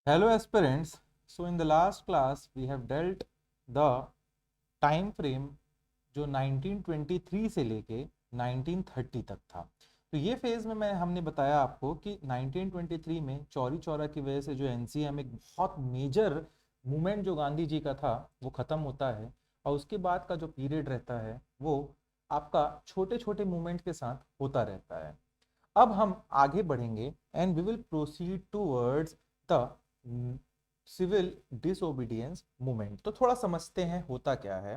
Hello aspirants. So in the last class we have dealt the time frame जो 1923 से लेके 1930 तक था। तो ये फेज में हमने बताया आपको कि 1923 में चौरी चौरा की वजह से जो एनसीएम एक बहुत मेजर मूवमेंट जो गांधी जी का था वो खत्म होता है और उसके बाद का जो पीरियड रहता है वो आपका छोटे छोटे मूवमेंट के साथ होता रहता है। अब हम आगे बढ़ेंगे and we will proceed towards the civil disobedience movement. तो थोड़ा समझते हैं होता क्या है।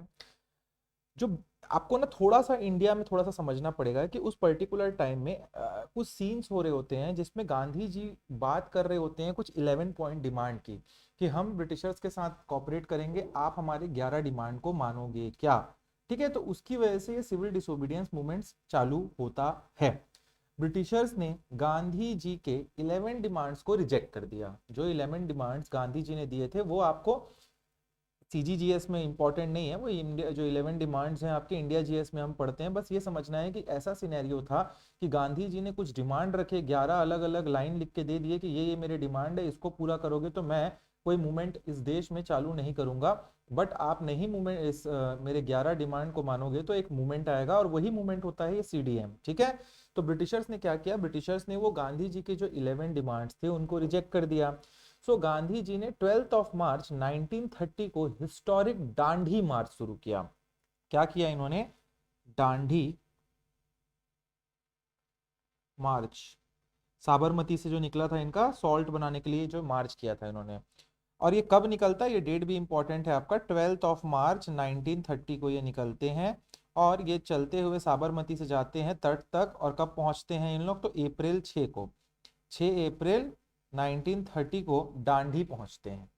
जो आपको ना थोड़ा सा इंडिया में थोड़ा सा समझना पड़ेगा कि उस पर्टिकुलर टाइम में कुछ सीन्स हो रहे होते हैं जिसमें गांधी जी बात कर रहे होते हैं कुछ 11 पॉइंट डिमांड की कि हम ब्रिटिशर्स के साथ कॉपरेट करेंगे, आप हमारे 11 डिमांड को मानोगे क्या। ठीक है, तो उसकी वजह से ये सिविल डिसोबीडियंस मूवमेंट्स चालू होता है। ब्रिटिशर्स ने गांधी जी के 11 डिमांड्स को रिजेक्ट कर दिया। जो 11 डिमांड्स गांधी जी ने दिए थे वो आपको सीजीजीएस में इंपॉर्टेंट नहीं है, वो इंडिया जो 11 डिमांड्स हैं आपके इंडिया जीएस में हम पढ़ते हैं। बस ये समझना है कि ऐसा सिनेरियो था कि गांधी जी ने कुछ डिमांड रखे, 11 अलग अलग लाइन लिख के दे दिए कि ये मेरे डिमांड है, इसको पूरा करोगे तो मैं कोई मूवमेंट इस देश में चालू नहीं करूंगा। बट आप नहीं मूवमेंट इस मेरे 11 डिमांड को मानोगे तो एक मूवमेंट आएगा और वही मूवमेंट होता है ये सीडीएम। ठीक है, तो ब्रिटिशर्स ने क्या किया, ब्रिटिशर्स ने वो गांधी जी के जो 11 डिमांड्स थे उनको रिजेक्ट कर दिया। सो गांधी जी ने 12 ऑफ मार्च 1930 को हिस्टोरिक दांडी मार्च शुरू किया। क्या किया इन्होंने, दांडी मार्च। साबरमती से जो निकला था इनका सॉल्ट बनाने के लिए जो मार्च किया था इन्होंने। और ये कब निकलता है, ये डेट भी इंपॉर्टेंट है आपका, 12 ऑफ मार्च 1930 को ये निकलते हैं और ये चलते हुए साबरमती से जाते हैं तट तक। और कब पहुंचते हैं इन लोग, तो अप्रैल 6 को, 6 अप्रैल 1930 को दांडी पहुंचते हैं।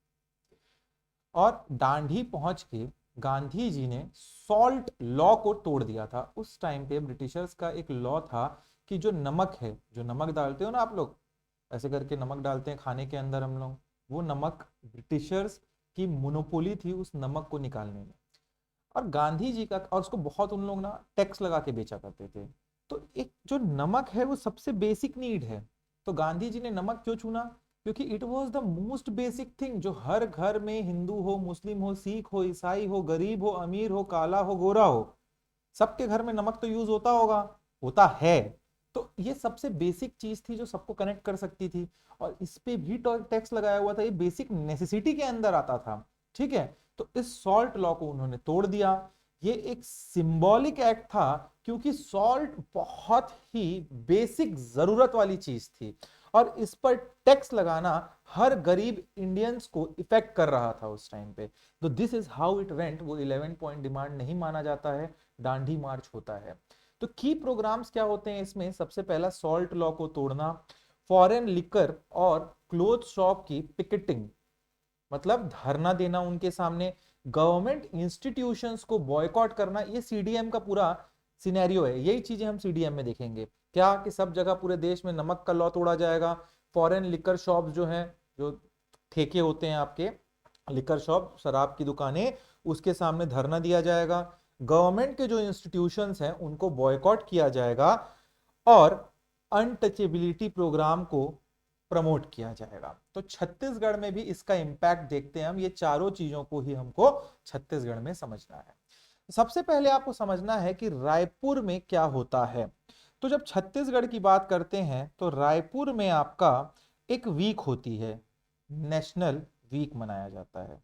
और दांडी पहुंच के गांधी जी ने सॉल्ट लॉ को तोड़ दिया था। उस टाइम पे ब्रिटिशर्स का एक लॉ था कि जो नमक है, जो नमक डालते हो ना आप लोग, ऐसे करके नमक डालते हैं खाने के अंदर हम लोग, वो नमक ब्रिटिशर्स की मोनोपोली थी उस नमक को निकालने में। और गांधी जी का, और उसको बहुत उन लोग ना टैक्स लगा के बेचा करते थे। तो एक जो नमक है वो सबसे बेसिक नीड है। तो गांधी जी ने नमक क्यों चुना, क्योंकि it was the most basic thing जो हर घर में, हिंदू हो, मुस्लिम हो, सिख हो, ईसाई हो, गरीब हो, अमीर हो, काला हो, गोरा हो, सबके घर में नमक तो यूज होता होगा, होता है। तो ये सबसे बेसिक चीज थी जो सबको कनेक्ट कर सकती थी। और इस पे भी टैक्स लगाया हुआ था, ये बेसिक नेसेसिटी के अंदर आता था। ठीक है, तो इस सॉल्ट लॉ को उन्होंने तोड़ दिया। ये एक सिंबॉलिक एक्ट था क्योंकि सॉल्ट बहुत ही बेसिक जरूरत वाली चीज थी और इस पर टैक्स लगाना हर गरीब इंडियंस को इफेक्ट कर रहा था उस टाइम पे। तो this is how it went. वो 11 पॉइंट डिमांड नहीं माना जाता है, दांडी मार्च होता है। तो की प्रोग्राम्स क्या होते हैं इसमें, सबसे पहला सॉल्ट लॉ को तोड़ना, फॉरेन लिकर और क्लोथ शॉप की पिकेटिंग, मतलब धरना देना उनके सामने, गवर्नमेंट इंस्टीट्यूशंस को बॉयकॉट करना। ये सीडीएम का पूरा सिनेरियो है। यही चीजें हम सीडीएम में देखेंगे क्या, कि सब जगह पूरे देश में नमक का लॉ तोड़ा जाएगा। फॉरेन लिकर शॉप जो हैं, जो ठेके होते हैं आपके, लिकर शॉप शराब की दुकानें, उसके सामने धरना दिया जाएगा। गवर्नमेंट के जो इंस्टीट्यूशंस हैं उनको बॉयकॉट किया जाएगा और अनटचेबिलिटी प्रोग्राम को प्रमोट किया जाएगा। तो छत्तीसगढ़ में भी इसका इंपैक्ट देखते हैं हम। ये चारों चीजों को ही हमको छत्तीसगढ़ में समझना है। सबसे पहले आपको समझना है कि रायपुर में क्या होता है। तो जब छत्तीसगढ़ की बात करते हैं तो रायपुर में आपका एक वीक होती है, नेशनल वीक मनाया जाता है।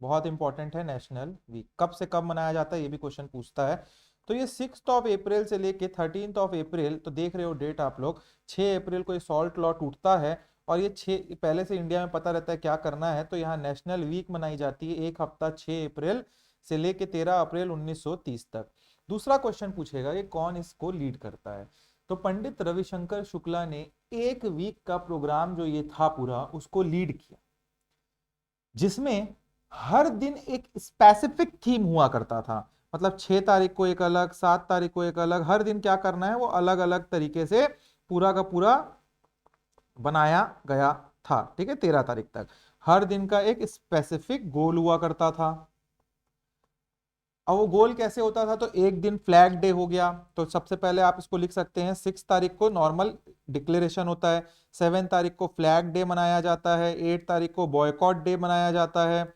बहुत इंपॉर्टेंट है नेशनल वीक, कब से कब मनाया जाता है ये भी क्वेश्चन पूछता है। तो ये 6 ऑफ अप्रैल से लेके 13 ऑफ अप्रैल, तो देख रहे हो डेट आप लोग, 6 अप्रैल को ये सॉल्ट लॉ टूटता है। और ये 6 पहले से इंडिया में पता रहता है क्या करना है, तो यहाँ नेशनल वीक मनाई जाती है एक हफ्ता, 6 अप्रैल से लेके 13 अप्रैल 1930 तक। दूसरा क्वेश्चन पूछेगा कि कौन इसको लीड करता है। तो पंडित रविशंकर शुक्ला ने एक वीक का प्रोग्राम जो ये था पूरा उसको लीड किया, जिसमें हर दिन एक स्पेसिफिक थीम हुआ करता था। मतलब 6 तारीख को एक अलग, 7 तारीख को एक अलग, हर दिन क्या करना है वो अलग अलग तरीके से पूरा का पूरा बनाया गया था। ठीक है, 13 तारीख तक हर दिन का एक स्पेसिफिक गोल हुआ करता था। अब वो गोल कैसे होता था, तो एक दिन फ्लैग डे हो गया, तो सबसे पहले आप इसको लिख सकते हैं 6 तारीख को नॉर्मल डिक्लेरेशन होता है, 7 तारीख को फ्लैग डे मनाया जाता है, 8 तारीख को बॉयकॉट डे मनाया जाता है,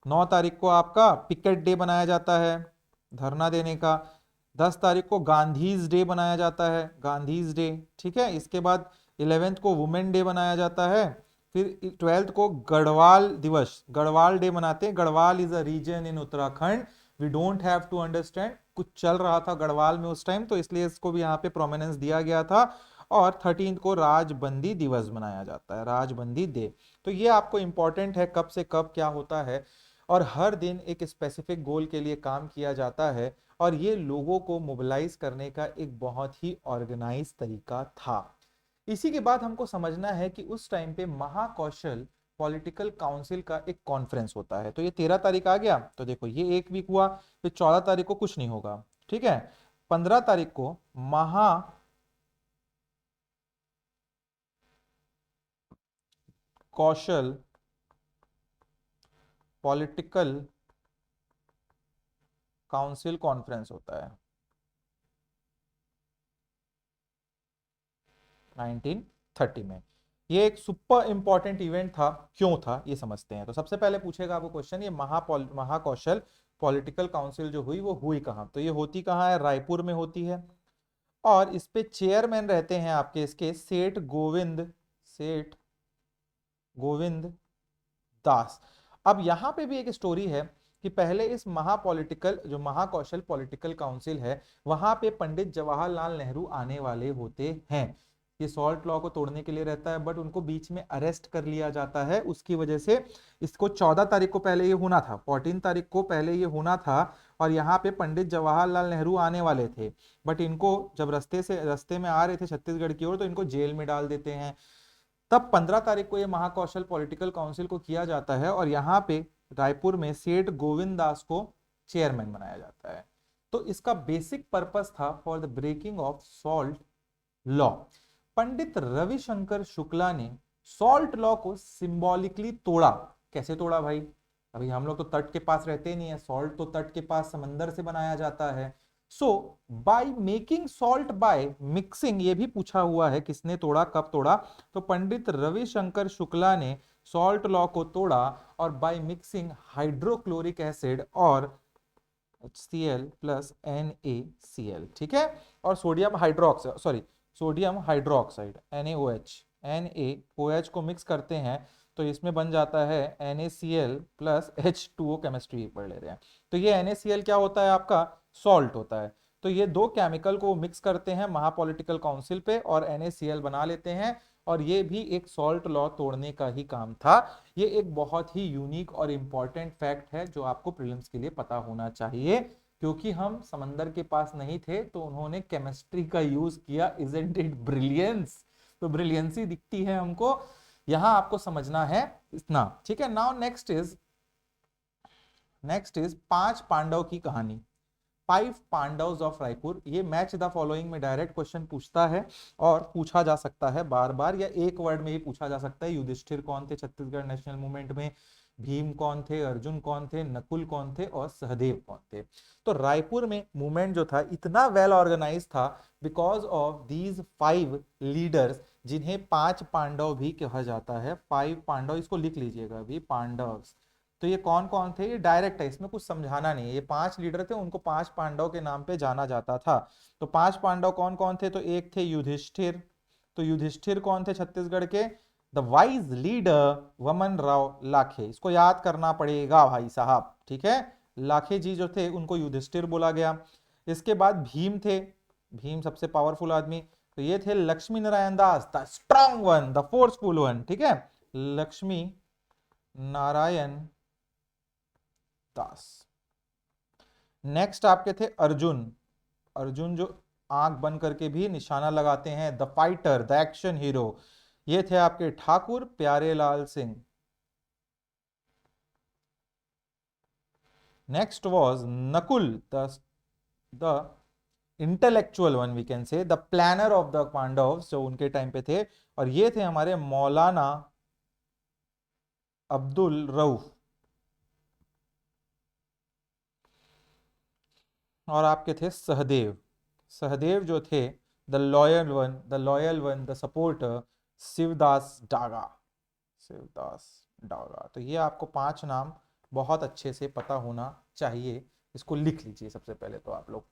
9 तारीख को आपका पिकेट डे मनाया जाता है, धरना देने का, 10 तारीख को गांधीज डे मनाया जाता है, गांधीज डे, ठीक है। इसके बाद 11th को वुमेन डे मनाया जाता है, फिर 12th को गढ़वाल दिवस, गढ़वाल डे मनाते हैं। Garhwal is a region in Uttarakhand, we don't have to understand, कुछ चल रहा था गढ़वाल में उस टाइम, तो इसलिए इसको भी यहाँ पे प्रोमिनेंस दिया गया था। और 13th को राजबंदी दिवस मनाया जाता है, राजबंदी डे। तो ये आपको इंपॉर्टेंट है कब से कब क्या होता है, और हर दिन एक स्पेसिफिक गोल के लिए काम किया जाता है, और ये लोगों को मोबिलाइज करने का एक बहुत ही ऑर्गेनाइज तरीका था। इसी के बाद हमको समझना है कि उस टाइम पे महाकौशल पॉलिटिकल काउंसिल का एक कॉन्फ्रेंस होता है। तो ये 13 तारीख आ गया, तो देखो ये एक वीक हुआ, फिर 14 तारीख को कुछ नहीं होगा, ठीक है। 15 तारीख को महाकौशल पॉलिटिकल काउंसिल कॉन्फ्रेंस होता है 1930 में। ये एक सुपर इंपॉर्टेंट इवेंट था, क्यों था ये समझते हैं। तो सबसे पहले पूछेगा आपको क्वेश्चन, ये महाकौशल पॉलिटिकल काउंसिल जो हुई वो हुई कहाँ, तो ये होती कहाँ है, रायपुर में होती है। और इस पे चेयरमैन रहते हैं आपके इसके सेठ गोविंद दास। अब यहां पे भी एक स्टोरी है कि पहले इस महापॉलिटिकल जो महाकौशल पॉलिटिकल काउंसिल है, वहां पे पंडित जवाहरलाल नेहरू आने वाले होते हैं। ये सॉल्ट लॉ को तोड़ने के लिए रहता है, बट उनको बीच में अरेस्ट कर लिया जाता है, उसकी वजह से इसको 14 तारीख को पहले ये होना था, 14 तारीख को पहले ये होना था। और यहाँ पे पंडित जवाहरलाल नेहरू आने वाले थे, बट इनको जब रस्ते में आ रहे थे छत्तीसगढ़ की ओर, तो इनको जेल में डाल देते हैं। तब 15 तारीख को ये महाकौशल पॉलिटिकल काउंसिल को किया जाता है, और यहाँ पे रायपुर में सेठ गोविंद दास को चेयरमैन बनाया जाता है। तो इसका बेसिक पर्पस था for the breaking of salt law. Pandit Ravishankar Shukla ने सॉल्ट लॉ को सिंबॉलिकली तोड़ा। कैसे तोड़ा भाई, अभी हम लोग तो तट के पास रहते ही नहीं है, सॉल्ट तो तट के पास समंदर से बनाया जाता है। So by making salt by mixing, ये भी पूछा हुआ है किसने तोड़ा कब तोड़ा, तो पंडित रविशंकर शुक्ला ने सॉल्ट लॉ को तोड़ा, और बाय मिक्सिंग हाइड्रोक्लोरिक एसिड और HCl प्लस NaCl, ठीक है। और सोडियम हाइड्रोक्साइड NaOH को मिक्स करते हैं, तो इसमें बन जाता है NaCl प्लस H2O, केमिस्ट्री पढ़ ले रहे हैं। तो ये NaCl क्या होता है, आपका सॉल्ट होता है। तो ये दो केमिकल को मिक्स करते हैं महापॉलिटिकल काउंसिल पे, और NaCl बना लेते हैं, और ये भी एक सॉल्ट लॉ तोड़ने का ही काम था। ये एक बहुत ही यूनिक और इंपॉर्टेंट फैक्ट है जो आपको प्रीलिम्स के लिए पता होना चाहिए, क्योंकि हम समंदर के पास नहीं थे, तो उन्होंने केमिस्ट्री का यूज किया। इजंट इट ब्रिलियंस, तो ब्रिलियंसी दिखती है हमको, यहां आपको समझना है इतना, ठीक है। नाउ नेक्स्ट इज 5 पांडव की कहानी, 5 पांडव्स ऑफ रायपुर। ये मैच द फॉलोइंग में डायरेक्ट क्वेश्चन पूछता है, और पूछा जा सकता है बार बार, या एक वर्ड में ही पूछा जा सकता है। युधिष्ठिर कौन थे छत्तीसगढ़ नेशनल मूवमेंट में, भीम कौन थे, अर्जुन कौन थे, नकुल कौन थे, और सहदेव कौन थे। तो रायपुर में मूवमेंट जो था इतना वेल ऑर्गेनाइज था बिकॉज ऑफ दीज 5 लीडर्स, जिन्हें 5 पांडव भी कहा जाता है। 5 पांडव, इसको लिख लीजिएगा अभी, पांडव। तो ये कौन कौन थे, ये डायरेक्ट है, इसमें कुछ समझाना नहीं है। ये 5 लीडर थे, उनको 5 पांडव के नाम पे जाना जाता था। तो 5 पांडव कौन कौन थे, तो एक थे युधिष्ठिर। तो युधिष्ठिर कौन थे छत्तीसगढ़ के, द वाइज लीडर वमन राव लाखे। इसको याद करना पड़ेगा भाई साहब, ठीक है। लाखे जी जो थे उनको युधिष्ठिर बोला गया। इसके बाद भीम थे, भीम सबसे पावरफुल आदमी। तो ये थे Lakshmi Narayan Das, the strong one, the forceful one, ठीक है, लक्ष्मी नारायण दास। नेक्स्ट आपके थे अर्जुन, अर्जुन जो आंख बंद करके भी निशाना लगाते हैं, the fighter, the action hero. ये थे आपके Thakur Pyarelal Singh. Next was Nakul, the intellectual one, we can say the planner of the Pandav, जो उनके टाइम पे थे। और ये थे हमारे मौलाना अब्दुल रऊफ। और आपके थे सहदेव। सहदेव जो थे the loyal one, the supporter, Shivdas Daga. Shivdas Daga. तो ये आपको 5 नाम बहुत अच्छे से पता होना चाहिए। इसको लिख लीजिए सबसे पहले तो आप लोग।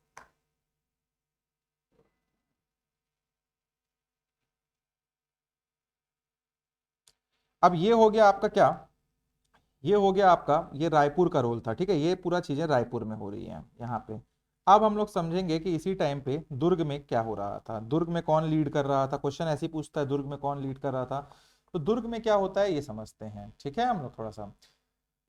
अब ये हो गया आपका क्या, ये हो गया आपका, ये रायपुर का रोल था, ठीक है, ये पूरा चीजें रायपुर में हो रही हैं यहाँ पे। अब हम लोग समझेंगे कि इसी टाइम पे दुर्ग में क्या हो रहा था, दुर्ग में कौन लीड कर रहा था, क्वेश्चन ऐसे ही पूछता है दुर्ग में कौन लीड कर रहा था। तो दुर्ग में क्या होता है ये समझते हैं, ठीक है हम लोग थोड़ा सा।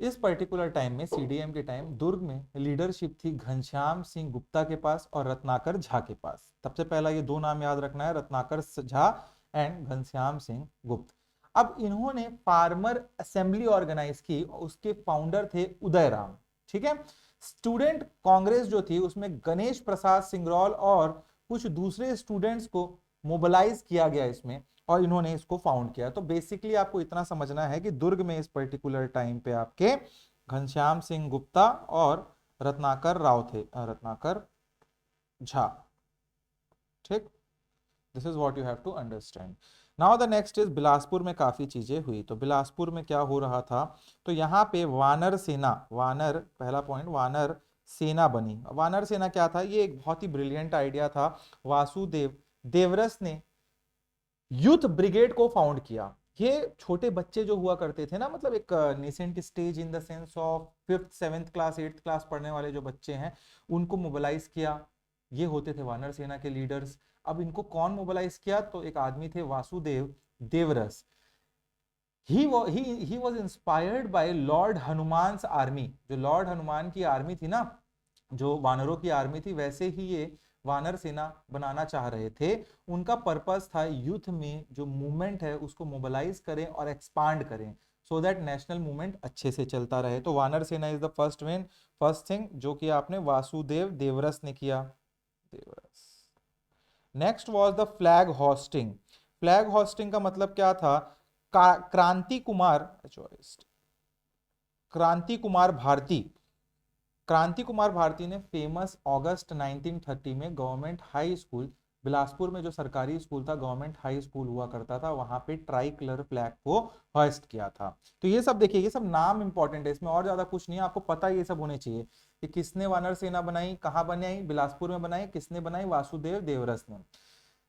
इस पर्टिकुलर टाइम में सीडीएम के टाइम दुर्ग में लीडरशिप थी घनश्याम सिंह गुप्ता के पास और रत्नाकर झा के पास। सबसे पहला ये 2 नाम याद रखना है, रत्नाकर झा एंड घनश्याम सिंह गुप्त। अब इन्होंने फार्मर असेंबली ऑर्गेनाइज की, उसके फाउंडर थे उदयराम, ठीक है। स्टूडेंट कांग्रेस जो थी उसमें गणेश प्रसाद सिंगरौल और कुछ दूसरे स्टूडेंट्स को मोबिलाइज किया गया इसमें, और इन्होंने इसको फाउंड किया। तो बेसिकली आपको इतना समझना है कि दुर्ग में इस पर्टिकुलर टाइम पे आपके घनश्याम सिंह गुप्ता और रत्नाकर राव थे, रत्नाकर झा, ठीक। This is what you have to understand. Now the next is Bilaspur में काफी चीजें हुई। तो बिलासपुर में क्या हो रहा था, तो यहाँ पे वानर सेना, वानर पहला पॉइंट, वानर सेना बनी। वानर सेना क्या था, ये एक बहुत ही ब्रिलियंट आइडिया था। वासुदेव देवरस ने यूथ ब्रिगेड को फाउंड किया। ये छोटे बच्चे जो हुआ करते थे ना, मतलब एक nascent stage in the sense of 5th 7th class 8th class पढ़ने वाले जो बच्चे हैं, उनको मोबिलाइज किया। ये होते थे वानर सेना के लीडर्स। अब इनको कौन मोबिलाइज किया, तो एक आदमी थे Vasudev Deoras. He was inspired by Lord Hanuman army. जो लॉर्ड हनुमान की आर्मी थी ना, जो वानरों की आर्मी थी, वैसे ही ये वानर सेना बनाना चाह रहे थे। उनका पर्पस था यूथ में जो मूवमेंट है उसको मोबिलाइज करें और एक्सपांड करें, सो दैट नेशनल मूवमेंट अच्छे से चलता रहे। तो वानर सेना इज द फर्स्ट थिंग जो कि आपने वासुदेव देवरस ने किया। Deoras. Next was the flag hosting. Flag hosting का मतलब क्या था, क्रांति कुमार, क्रांति कुमार भारती, क्रांति कुमार भारती ने फेमस अगस्त 1930 में गवर्नमेंट हाई स्कूल, बिलासपुर में जो सरकारी स्कूल था, गवर्नमेंट हाई स्कूल हुआ करता था, वहां पे ट्राई कलर फ्लैग को होस्ट किया था। तो ये सब देखिए, ये सब नाम इंपॉर्टेंट है, इसमें और ज्यादा कुछ नहीं है, आपको पता ये सब होने चाहिए कि किसने वानर सेना बनाई, कहाँ बनाई, बिलासपुर में बनाई, किसने बनाई, वासुदेव देवरस ने।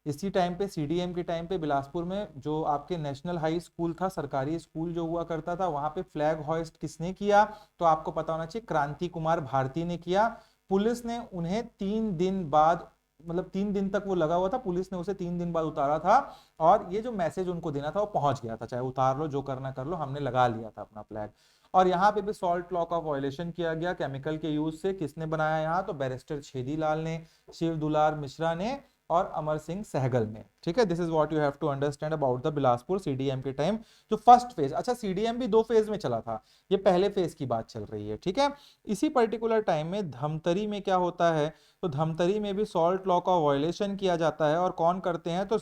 इसी टाइम पे सीडीएम के टाइम पे बिलासपुर में जो आपके नेशनल हाई स्कूल था, सरकारी स्कूल जो हुआ करता था, वहां पे फ्लैग होइस्ट किसने किया, तो आपको पता होना चाहिए क्रांति कुमार भारती ने किया। पुलिस ने उन्हें 3 दिन बाद, मतलब 3 दिन तक वो लगा हुआ था, पुलिस ने उसे 3 दिन बाद उतारा था। और ये जो मैसेज उनको देना था वो पहुंच गया था, चाहे उतार लो जो करना कर लो, हमने लगा लिया था अपना फ्लैग। और यहाँ पे भी सॉल्ट लॉ का वायलेशन किया गया केमिकल के यूज से। किसने बनाया यहाँ, तो बैरिस्टर छेदी लाल ने, शिव दुलार मिश्रा ने और अमर सिंह सहगल ने, ठीक है। This is what you have to understand about the Bilaspur CDM के टाइम, जो फर्स्ट फेज। अच्छा, सीडीएम भी 2 फेज में चला था, ये पहले फेज की बात चल रही है, ठीक है। इसी पर्टिकुलर टाइम में धमतरी में क्या होता है, तो धमतरी में भी सॉल्ट लॉ का वायलेशन किया जाता है। और कौन करते हैं, तो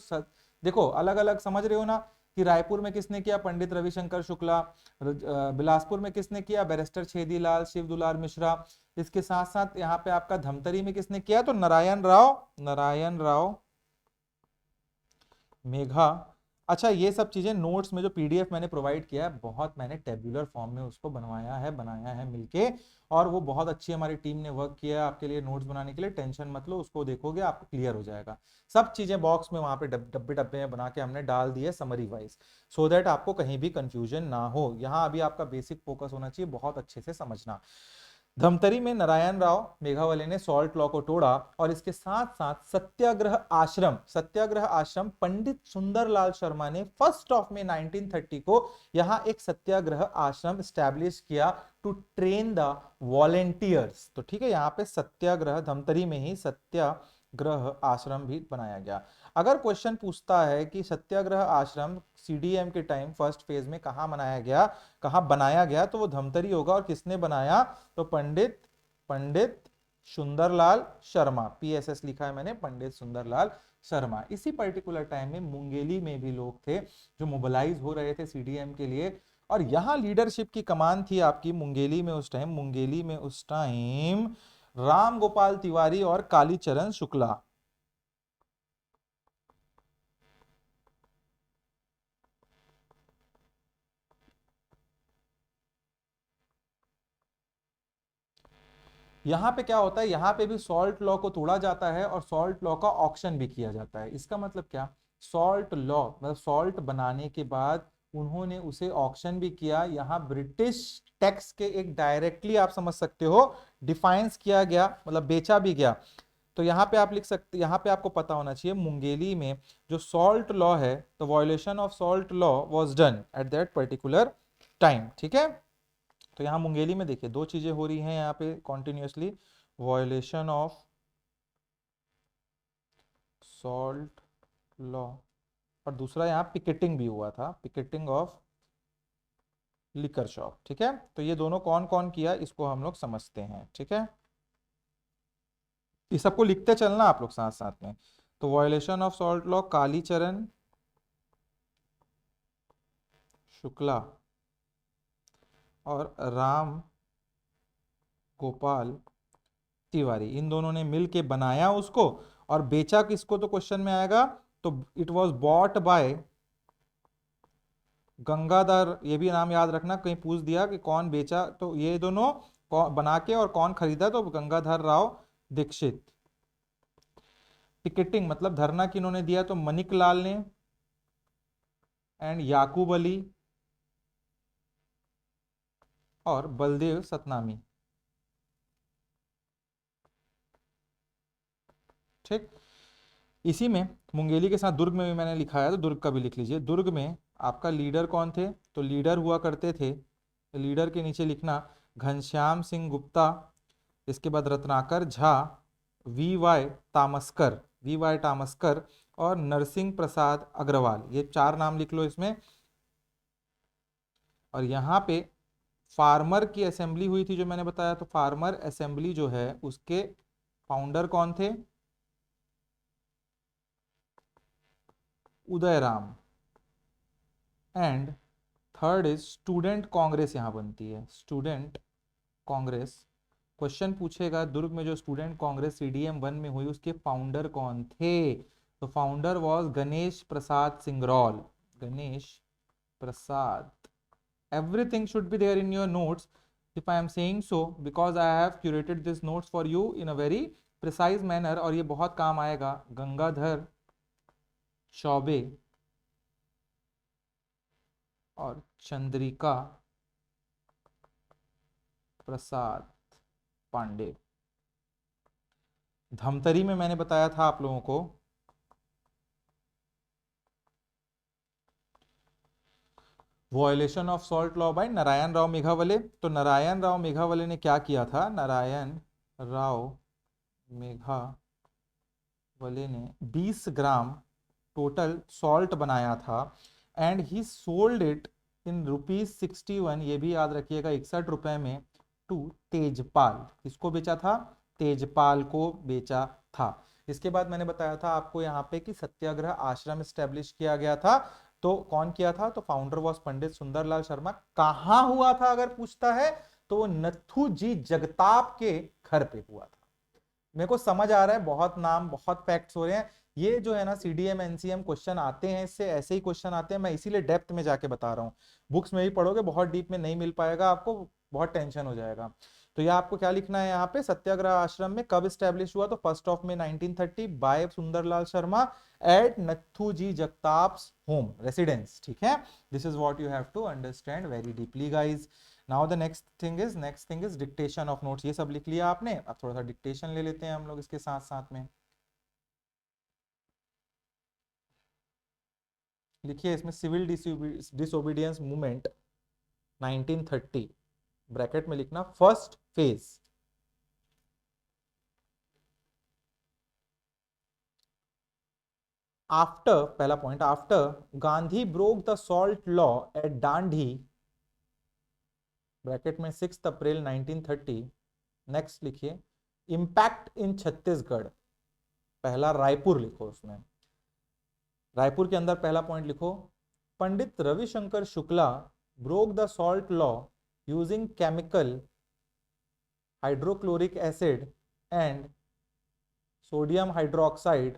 देखो अलग अलग समझ रहे हो ना, कि रायपुर में किसने किया, पंडित रविशंकर शुक्ला, बिलासपुर में किसने किया, बैरिस्टर छेदीलाल, शिव दुलार मिश्रा। इसके साथ साथ यहाँ पे आपका धमतरी में किसने किया, तो नारायण राव मेघा। अच्छा, ये सब चीजें नोट्स में जो पीडीएफ मैंने प्रोवाइड किया है, बहुत मैंने टेबुलर फॉर्म में उसको बनाया है मिलके, और वो बहुत अच्छी हमारी टीम ने वर्क किया है आपके लिए नोट्स बनाने के लिए। टेंशन मत लो, उसको देखोगे आपको क्लियर हो जाएगा। सब चीजें बॉक्स में वहां पे डब्बे डब्बे में बना के हमने डाल दी है समरी वाइज, सो दैट आपको कहीं भी कंफ्यूजन ना हो। यहाँ अभी आपका बेसिक फोकस होना चाहिए, बहुत अच्छे से समझना। धमतरी में नारायण राव मेघावले ने सॉल्ट लॉ को तोड़ा, और इसके साथ साथ सत्याग्रह आश्रम पंडित सुंदरलाल शर्मा ने 1 मई 1930 को यहाँ एक सत्याग्रह आश्रम स्टैब्लिश किया टू ट्रेन द वॉलेंटियर्स। तो ठीक है, यहाँ पे सत्याग्रह, धमतरी में ही सत्याग्रह आश्रम भी बनाया गया। अगर क्वेश्चन पूछता है कि सत्याग्रह आश्रम सीडीएम के टाइम फर्स्ट फेज में कहां बनाया गया, तो वो धमतरी होगा। और किसने बनाया, तो पंडित सुंदरलाल शर्मा, पीएसएस लिखा है मैंने, पंडित सुंदरलाल शर्मा। इसी पर्टिकुलर टाइम में मुंगेली में भी लोग थे जो मोबिलाइज हो रहे थे सीडीएम के लिए, और यहां लीडरशिप की कमान थी आपकी मुंगेली में उस टाइम राम गोपाल तिवारी और कालीचरण शुक्ला। यहां पे क्या होता है, यहां पे भी सॉल्ट लॉ को तोड़ा जाता है और सॉल्ट लॉ का ऑक्शन भी किया जाता है। इसका मतलब क्या, सॉल्ट लॉ मतलब सॉल्ट बनाने के बाद उन्होंने उसे ऑक्शन भी किया। यहाँ ब्रिटिश टैक्स के एक डायरेक्टली आप समझ सकते हो डिफाइंस किया गया, मतलब बेचा भी गया। तो यहाँ पे आप लिख सकते, यहाँ पे आपको पता होना चाहिए मुंगेली में जो सॉल्ट लॉ है, तो violation of salt law was done at that particular time. ठीक है, तो यहाँ मुंगेली में देखिए दो चीजें हो रही हैं यहाँ पे continuously, violation of salt law और दूसरा यहाँ पिकेटिंग भी हुआ था, पिकेटिंग ऑफ लिकर शॉप। ठीक है, तो ये दोनों कौन कौन किया इसको हम लोग समझते हैं। ठीक है, ये सबको लिखते चलना आप लोग साथ साथ में। तो violation of salt law Kalicharan Shukla और राम गोपाल तिवारी, इन दोनों ने मिल के बनाया उसको और बेचा किसको, तो क्वेश्चन में आएगा। तो it was bought by Gangadhar, ये भी नाम याद रखना, कहीं पूछ दिया कि कौन बेचा, तो ये दोनों बना के और कौन खरीदा, तो गंगाधर राव दीक्षित। टिकटिंग मतलब धरना किन्होंने दिया, तो मनिक लाल ने एंड याकूब अली और बलदेव सतनामी। ठीक, इसी में मुंगेली के साथ दुर्ग में भी मैंने लिखा है, तो दुर्ग का भी लिख लीजिए। दुर्ग में आपका लीडर कौन थे, तो लीडर हुआ करते थे, लीडर के नीचे लिखना घनश्याम सिंह गुप्ता, इसके बाद Ratnakar Jha, V Y Tamaskar, V Y Tamaskar और नरसिंह प्रसाद अग्रवाल, ये चार नाम लिख लो इसमें। और यहाँ पे फार्मर की असेंबली हुई थी जो मैंने बताया, तो फार्मर असेंबली जो है उसके फाउंडर कौन थे, Udayram. And third is student Congress, यहां बनती है स्टूडेंट कांग्रेस। क्वेश्चन पूछेगा दुर्ग में जो स्टूडेंट कांग्रेस सीडीएम 1 में हुई उसके फाउंडर कौन थे, तो founder was Ganesh Prasad Singraul, Ganesh Prasad. everything should be there in your notes if I am saying so, because I have curated this notes for you in a very precise manner और ये बहुत काम आएगा। गंगाधर चौबे और चंद्रिका प्रसाद पांडे। धमतरी में मैंने बताया था आप लोगों को violation of salt law by Narayan Rao Meghawale. तो नारायण राव मेघावले ने क्या किया था, नारायण राव मेघावले ने 20 ग्राम टोटल सॉल्ट बनाया था and he sold it in ₹61, ये भी याद रखिएगा 61 रुपए में, टू तेजपाल। किसको बेचा था, तेजपाल को बेचा था। इसके बाद मैंने बताया था आपको यहाँ पे कि सत्याग्रह आश्रम स्टैब्लिश किया गया था, तो कौन किया था, तो फाउंडर वॉज पंडित सुंदरलाल शर्मा। कहाँ हुआ था अगर पूछता है, तो वो नथु जी जगताप के घर पे हुआ था। मेरे को समझ आ रहा है, बहुत नाम बहुत फैक्ट्स हो रहे हैं। ये जो है ना सीडीएम एनसीएम क्वेश्चन आते हैं, इससे ऐसे ही क्वेश्चन आते हैं, मैं इसीलिए डेप्थ में जाके बता रहा हूँ। बुक्स में भी पढ़ोगे बहुत डीप में नहीं मिल पाएगा आपको, बहुत टेंशन हो जाएगा। तो ये आपको क्या लिखना है यहाँ पे, सत्याग्रह आश्रम में कब स्टैब्लिश हुआ, तो 1 मई 1930 by Sundarlal Sharma at Nathu ji Jagtap's home residence. ठीक है, this is what you have to understand very deeply guys. Now the next thing is dictation of notes. ये सब लिख लिया आपने, अब थोड़ा सा डिक्टेशन ले लेते हैं हम लोग इसके साथ साथ में। लिखिए इसमें सिविल डिसोबीडियंस मूवमेंट 1930, ब्रैकेट में लिखना फर्स्ट फेज। आफ्टर, पहला point, after Gandhi broke the salt law at Dandi, bracket में 6 अप्रैल 1930। नेक्स्ट लिखिए इंपैक्ट इन छत्तीसगढ़, पहला रायपुर लिखो उसमें, रायपुर के अंदर पहला पॉइंट लिखो, Pandit Ravishankar Shukla broke the salt law using chemical hydrochloric acid and sodium hydroxide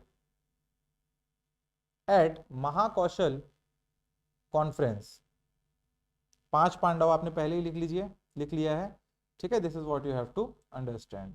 at Mahakoshal conference. 5 Pandav आपने पहले ही लिख लिया है, ठीक है। This is what you have to understand.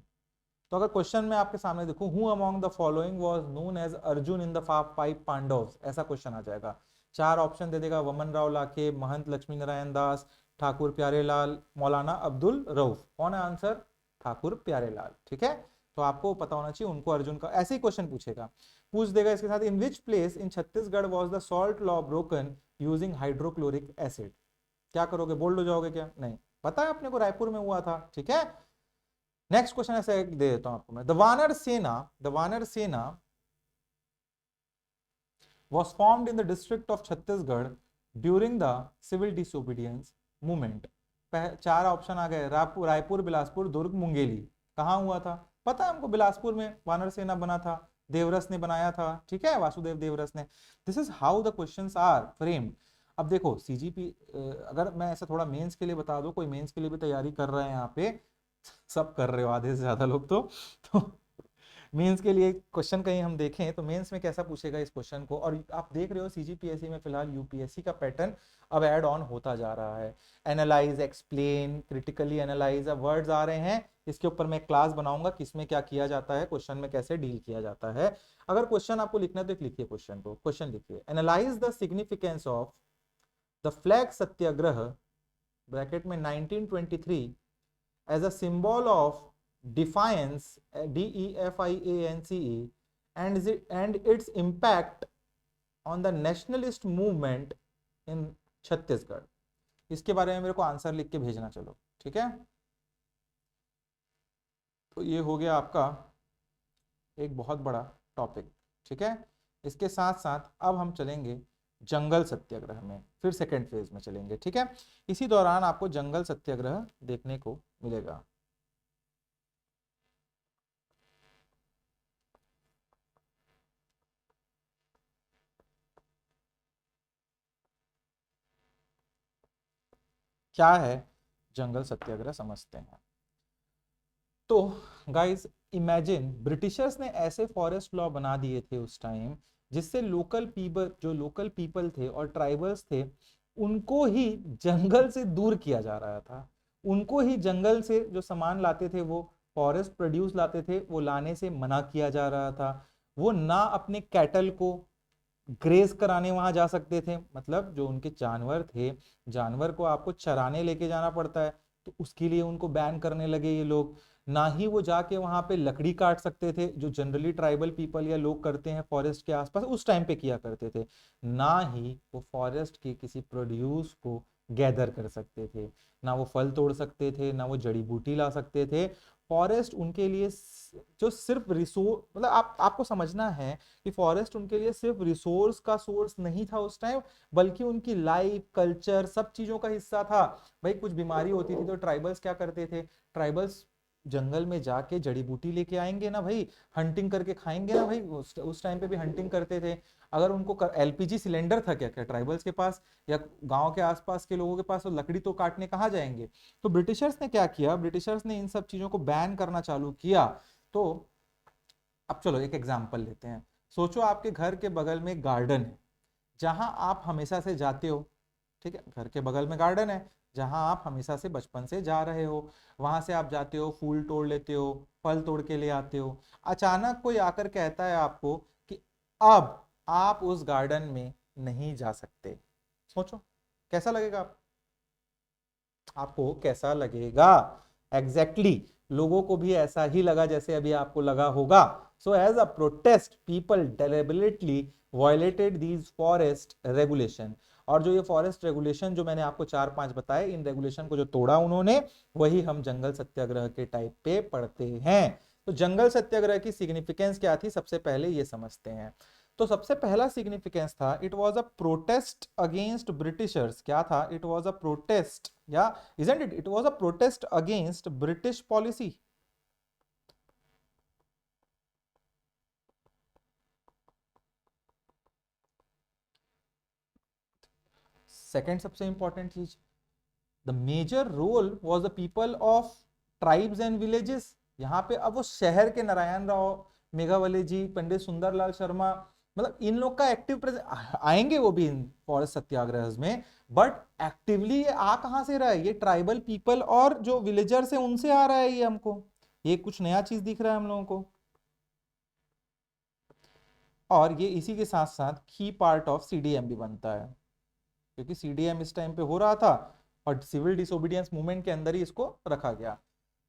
तो अगर क्वेश्चन में आपके सामने देखूं, who among the following was known as Arjun in the 5 Pandavs, ऐसा क्वेश्चन आ जाएगा। 4 ऑप्शन दे देगा, वमन राव लाखे, महंत लक्ष्मी नारायण दास, ठाकुर प्यारेलाल, मौलाना अब्दुल रऊफ। कौन है आंसर? ठाकुर प्यारेलाल, ठीक है। तो आपको पता होना चाहिए उनको अर्जुन का, ऐसे ही क्वेश्चन पूछेगा। पूछ देगा इसके साथ, in which place in Chhattisgarh was the salt law broken using hydrochloric acid. क्या करोगे, बोल्ड हो जाओगे क्या? नहीं, पता है अपने को रायपुर में हुआ था, ठीक है। नेक्स्ट क्वेश्चन ऐसे दे देता हूं आपको मैं। द वानर सेना was formed in the district of Chhattisgarh during the civil disobedience movement। 4 option आ गए, रायपुर, बिलासपुर, दुर्ग, मुंगेली। कहां हुआ था? पता है हमको, बिलासपुर में वानर सेना बना था, देवरस ने बनाया था, ठीक है, वासुदेव देवरस ने। This is how the questions are framed. अब देखो सीजीपी, अगर मैं ऐसा थोड़ा मेंस के लिए बता दूं, कोई मेंस के लिए भी तैयारी कर रहे हैं यहाँ पे, सब कर रहे हो आधे से ज्यादा लोग तो मेंस के लिए क्वेश्चन कहीं हम देखें तो मेंस में कैसा पूछेगा इस क्वेश्चन को। और आप देख रहे हो सीजीपीएससी में फिलहाल यूपीएससी का पैटर्न अब ऐड ऑन होता जा रहा है। एनालाइज, एक्सप्लेन, क्रिटिकली एनालाइज, अब वर्ड्स आ रहे हैं, इसके ऊपर मैं क्लास बनाऊंगा किसमें क्या किया जाता है, क्वेश्चन में कैसे डील किया जाता है। अगर क्वेश्चन आपको लिखना है तो लिखिए क्वेश्चन को। क्वेश्चन लिखिए, analyse the significance of the flag Satyagraha bracket में 1923 as a symbol of defiance, DEFIANCE, and its impact on the nationalist movement in Chhattisgarh. इसके बारे में मेरे को आंसर लिख के भेजना, चलो ठीक है। तो ये हो गया आपका एक बहुत बड़ा टॉपिक, ठीक है। इसके साथ साथ अब हम चलेंगे जंगल सत्याग्रह में, फिर सेकेंड फेज में चलेंगे, ठीक है। इसी दौरान आपको जंगल सत्याग्रह देखने को मिलेगा। क्या है जंगल सत्याग्रह, समझते हैं। तो गाइस इमेजिन, ब्रिटिशर्स ने ऐसे फॉरेस्ट लॉ बना दिए थे उस टाइम, जिससे लोकल पीपल थे और ट्राइबल्स थे, उनको ही जंगल से दूर किया जा रहा था। उनको ही जंगल से जो सामान लाते थे, वो फॉरेस्ट प्रोड्यूस लाते थे, वो लाने से मना किया जा रहा था। वो ना अपने कैटल को ग्रेज कराने वहां जा सकते थे, मतलब जो उनके जानवर थे, जानवर को आपको चराने लेके जाना पड़ता है, तो उसके लिए उनको बैन करने लगे ये लोग। ना ही वो जाके वहां पे लकड़ी काट सकते थे, जो जनरली ट्राइबल पीपल या लोग करते हैं फॉरेस्ट के आसपास, उस टाइम पे किया करते थे। ना ही वो फॉरेस्ट के किसी प्रोड्यूस को गैदर कर सकते थे, ना वो फल तोड़ सकते थे, ना वो जड़ी बूटी ला सकते थे। फॉरेस्ट उनके लिए जो सिर्फ रिसोर्स, मतलब आपको समझना है कि फॉरेस्ट उनके लिए सिर्फ रिसोर्स का सोर्स नहीं था उस टाइम, बल्कि उनकी लाइफ, कल्चर, सब चीजों का हिस्सा था। भाई कुछ बीमारी होती थी तो ट्राइबल्स क्या करते थे, ट्राइबल्स जंगल में जाके जड़ी बूटी लेके आएंगे ना भाई, हंटिंग करके खाएंगे ना भाई, उस टाइम पे भी हंटिंग करते थे। अगर उनको एलपीजी सिलेंडर था क्या क्या ट्राइबल्स के पास या गांव के आसपास के लोगों के पास, तो लकड़ी तो काटने कहाँ जाएंगे। तो ब्रिटिशर्स ने क्या किया, ब्रिटिशर्स ने इन सब चीजों को बैन करना चालू किया। तो अब चलो एक एग्जांपल लेते हैं। सोचो आपके घर के बगल में गार्डन है, जहां आप हमेशा से जाते हो, ठीक है, घर के बगल में गार्डन है जहां आप हमेशा से बचपन से जा रहे हो, वहां से आप जाते हो, फूल तोड़ लेते हो, फल तोड़ के ले आते हो। अचानक कोई आकर कहता है आपको कि अब आप उस गार्डन में नहीं जा सकते। सोचो कैसा लगेगा आपको कैसा लगेगा। एग्जैक्टली exactly, लोगों को भी ऐसा ही लगा जैसे अभी आपको लगा होगा। So as a protest people deliberately violated these forest regulation. और जो ये फॉरेस्ट रेगुलेशन जो मैंने आपको 4-5 बताए, इन रेगुलेशन को जो तोड़ा उन्होंने, वही हम जंगल सत्याग्रह के टाइप पे पढ़ते हैं। तो जंगल सत्याग्रह की सिग्निफिकेंस क्या थी, सबसे पहले ये समझते हैं। तो सबसे पहला सिग्निफिकेंस था, it was a protest against Britishers. क्या था, इट वाज अ प्रोटेस्ट, या isn't it, it was a protest against British policy। Second सबसे इंपॉर्टेंट चीज, the major role was the people of tribes and villages. यहाँ पे अब वो शहर के नारायण राव मेघावले जी, पंडित सुंदरलाल शर्मा, मतलब इन लोग का एक्टिव आएंगे वो भी इन फॉरेस्ट सत्याग्रह में, बट एक्टिवली ये आ कहां से रहा है, ये ट्राइबल पीपल और जो विलेजर्स है उनसे आ रहा है ये हमको, ये कुछ नया चीज दिख रहा है हम लोगों को। और ये इसी के साथ साथ की पार्ट ऑफ सीडीएम भी बनता है, क्योंकि सीडीएम इस टाइम पे हो रहा था और सिविल डिसोबीडियंस मूवमेंट के अंदर ही इसको रखा गया।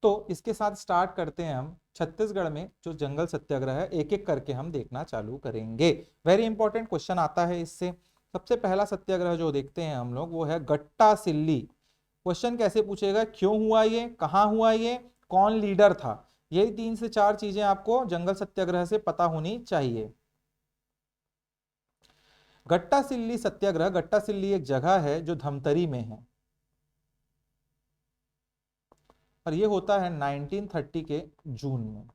तो इसके साथ स्टार्ट करते हैं हम छत्तीसगढ़ में जो जंगल सत्याग्रह है, एक एक करके हम देखना चालू करेंगे। वेरी इंपॉर्टेंट क्वेश्चन आता है इससे। सबसे पहला सत्याग्रह जो देखते हैं हम लोग वो है गट्टा सिल्ली। क्वेश्चन कैसे पूछेगा, क्यों हुआ ये, कहाँ हुआ ये, कौन लीडर था, यही 3 से 4 चीजें आपको जंगल सत्याग्रह से पता होनी चाहिए। गट्टा सिल्ली सत्याग्रह, गट्टा सिल्ली एक जगह है जो धमतरी में है और ये होता है 1930 के जून में।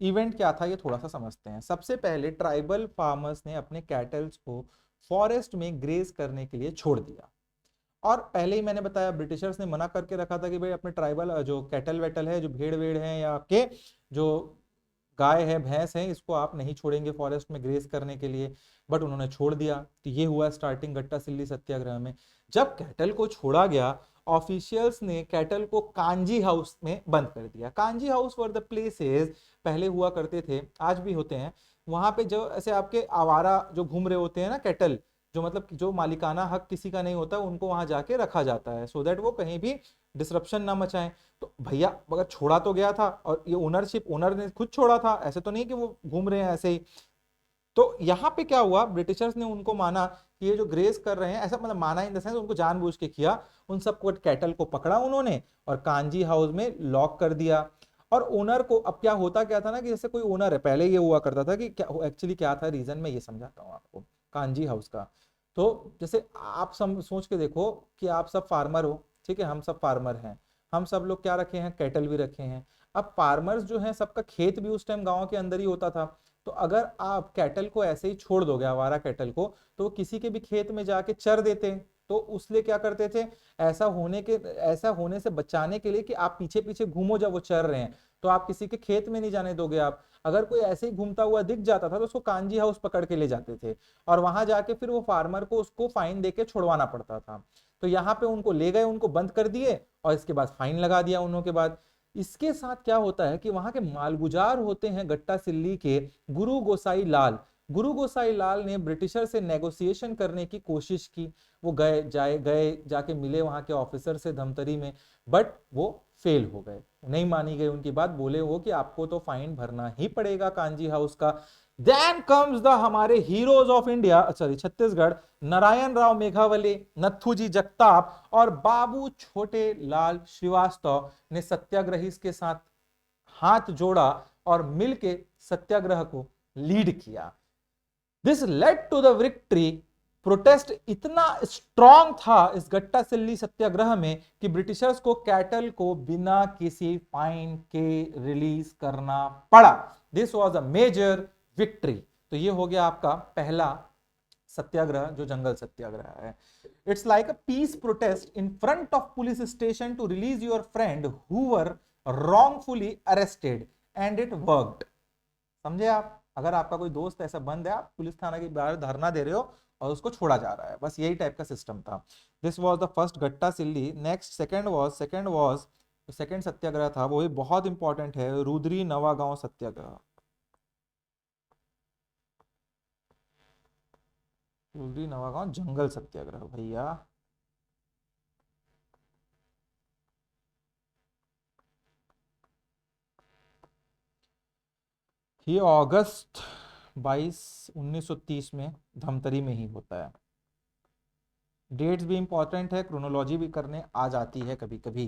इवेंट क्या था ये थोड़ा सा समझते हैं। सबसे पहले ट्राइबल फार्मर्स ने अपने कैटल्स को फॉरेस्ट में ग्रेज करने के लिए छोड़ दिया, और पहले ही मैंने बताया ब्रिटिशर्स ने मना करके रखा था कि भाई अपने ट्राइबल जो कैटल वेटल है, जो भेड़ वेड़ है या आपके जो गाय है भैंस है, इसको आप नहीं छोड़ेंगे फॉरेस्ट में ग्रेज करने के लिए, बट उन्होंने छोड़ दिया। तो ये हुआ स्टार्टिंग गट्टा सिल्ली सत्याग्रह में। जब कैटल को छोड़ा गया, ऑफिशियल्स ने कैटल को कांजी हाउस में बंद कर दिया। Kanji house for the places पहले हुआ करते थे, आज भी होते हैं, वहां पे जो ऐसे आपके आवारा जो घूम रहे होते हैं ना कैटल, जो मतलब जो मालिकाना हक किसी का नहीं होता, उनको वहां जाके रखा जाता है सो दैट वो कहीं भी डिसरप्शन ना मचाएं। तो भैया अगर छोड़ा तो गया था और ये ओनरशिप ओनर ने खुद छोड़ा था, ऐसे तो नहीं कि वो घूम रहे हैं ऐसे ही। तो यहाँ पे क्या हुआ, ब्रिटिशर्स ने उनको माना कि ये जो ग्रेस कर रहे हैं, ऐसा मतलब माना इन द सेंस उनको जानबूझ के किया, उन सबको कैटल को पकड़ा उन्होंने और कांजी हाउस में लॉक कर दिया। और ओनर को अब क्या होता क्या था ना, कि जैसे कोई ओनर है, पहले ये हुआ करता था कि क्या एक्चुअली क्या था रीजन, मैं ये समझाता हूँ आपको कांजी हाउस का। तो जैसे आप सोच के देखो कि आप सब फार्मर हो, ठीक है, हम सब फार्मर हैं, हम सब लोग क्या रखे हैं, कैटल भी रखे हैं। अब फार्मर्स जो हैं सबका खेत भी उस टाइम गांव के अंदर ही होता था। तो अगर आप कैटल को ऐसे ही छोड़ दोगे, आवारा कैटल को, तो वो किसी के भी खेत में जाके चर देते। तो उसलिए क्या करते थे, ऐसा होने से बचाने के लिए कि आप पीछे पीछे घूमो जब वो चर रहे हैं, तो आप किसी के खेत में नहीं जाने दोगे। आप अगर कोई ऐसे ही घूमता हुआ दिख जाता था तो उसको कांजी हाउस पकड़ के ले जाते थे, और वहां जाके फिर वो फार्मर को उसको फाइन देके छुड़वाना पड़ता था। तो यहाँ पे उनको ले गए, उनको बंद कर दिए और इसके बाद फाइन लगा दिया उन्हों के बाद। इसके साथ क्या होता है कि वहां के मालगुजार होते हैं गट्टा सिल्ली के गुरु गोसाई लाल। गुरु गोसाई लाल ने ब्रिटिशर से नेगोशिएशन करने की कोशिश की। वो गए जाके मिले वहां के ऑफिसर से धमतरी में, बट वो फेल हो गए, नहीं मानी गई उनकी बात। बोले वो कि आपको तो फाइन भरना ही पड़ेगा कांजी हाउस का। देन कम्स द हमारे heroes of India, sorry Chhattisgarh, Narayan Rao Meghawale, Nathuji Jagtap और बाबू छोटे लाल श्रीवास्तव ने सत्याग्रही के साथ हाथ जोड़ा और मिलके सत्याग्रह को लीड किया। This led to the victory. Protest इतना स्ट्रांग था इस गट्टा सिल्ली सत्याग्रह में कि ब्रिटिशर्स को कैटल को बिना किसी फाइन के रिलीज करना पड़ा। This was a major victory. तो ये हो गया आपका पहला सत्याग्रह जो जंगल सत्याग्रह है। It's like a peace protest in front of police station to release your friend who were wrongfully arrested and it worked. समझे आप, अगर आपका कोई दोस्त ऐसा बंद है, आप पुलिस थाना के बाहर धरना दे रहे हो और उसको छोड़ा जा रहा है, बस यही टाइप का सिस्टम था। This was the first Gatta Silli. Next second second satyagraha था, वो भी बहुत इंपॉर्टेंट है, रुद्री नवागांव सत्याग्रह। रुद्री नवागांव जंगल सत्याग्रह भैया। ये अगस्त 1930 में धमतरी में ही होता है। डेट्स भी इंपॉर्टेंट है, क्रोनोलॉजी भी करने आ जाती है कभी कभी।